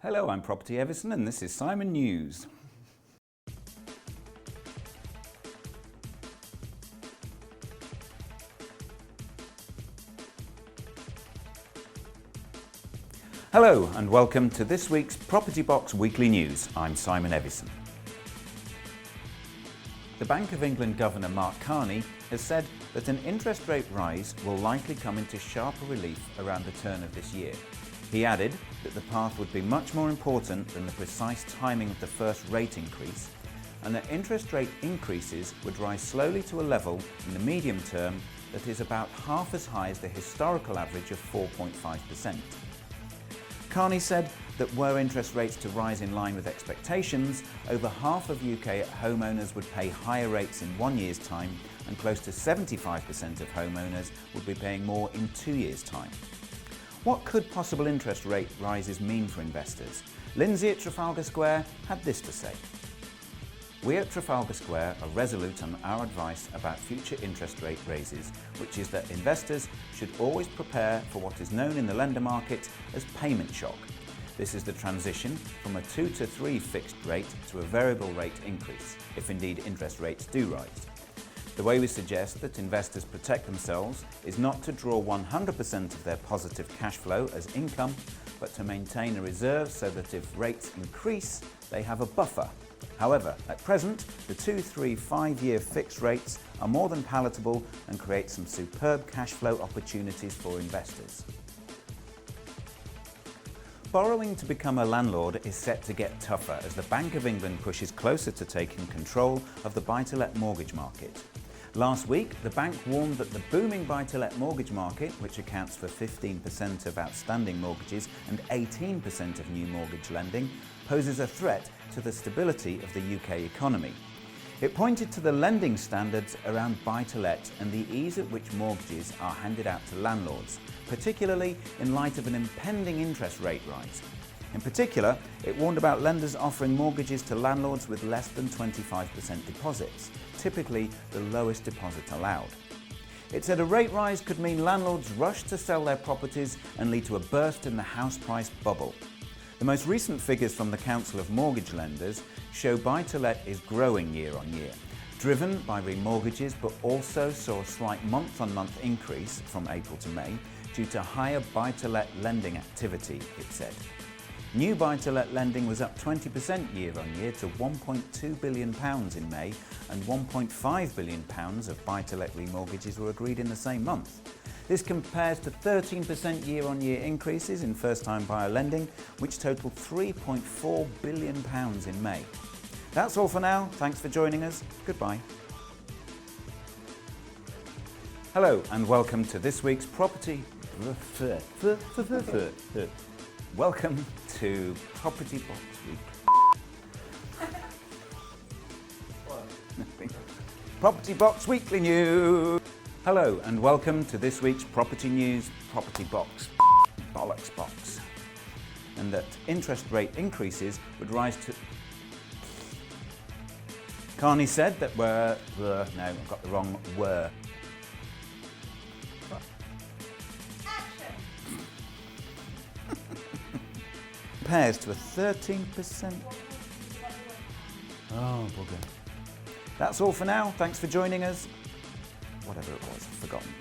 Hello, I'm Property Everson and this is Simon News. Hello and welcome to this week's Property Box Weekly News. I'm Simon Everson. The Bank of England Governor Mark Carney has said that an interest rate rise will likely come into sharper relief around the turn of this year. He added that the path would be much more important than the precise timing of the first rate increase, and that interest rate increases would rise slowly to a level in the medium term that is about half as high as the historical average of 4.5%. Carney said that were interest rates to rise in line with expectations, over half of UK homeowners would pay higher rates in 1 year's time, and close to 75% of homeowners would be paying more in 2 years' time. What could possible interest rate rises mean for investors? Lindsay at Trafalgar Square had this to say. We at Trafalgar Square are resolute on our advice about future interest rate raises, which is that investors should always prepare for what is known in the lender market as payment shock. This is the transition from a 2 to 3 fixed rate to a variable rate increase, if indeed interest rates do rise. The way we suggest that investors protect themselves is not to draw 100% of their positive cash flow as income, but to maintain a reserve so that if rates increase, they have a buffer. However, at present, the 2, 3, 5-year fixed rates are more than palatable and create some superb cash flow opportunities for investors. Borrowing to become a landlord is set to get tougher as the Bank of England pushes closer to taking control of the buy-to-let mortgage market. Last week, the bank warned that the booming buy-to-let mortgage market, which accounts for 15% of outstanding mortgages and 18% of new mortgage lending, poses a threat to the stability of the UK economy. It pointed to the lending standards around buy-to-let and the ease at which mortgages are handed out to landlords, particularly in light of an impending interest rate rise. In particular, it warned about lenders offering mortgages to landlords with less than 25% deposits, typically the lowest deposit allowed. It said a rate rise could mean landlords rush to sell their properties and lead to a burst in the house price bubble. The most recent figures from the Council of Mortgage Lenders show buy-to-let is growing year on year, driven by remortgages, but also saw a slight month-on-month increase from April to May due to higher buy-to-let lending activity, it said. New buy-to-let lending was up 20% year on year to £1.2 billion in May, and £1.5 billion of buy-to-let remortgages were agreed in the same month. This compares to 13% year-on-year increases in first-time buyer lending, which totaled £3.4 billion in May. That's all for now. Thanks for joining us. Goodbye. Hello and welcome to this week's Welcome to Property Box Week. Property Box Weekly News. Hello and welcome to this week's Property News Property Box Bollocks Box. And that interest rate increases would rise to... Carney said that no, I've got the wrong were. Compares to a 13%. Oh, bugger. That's all for now. Thanks for joining us. Whatever it was, I've forgotten.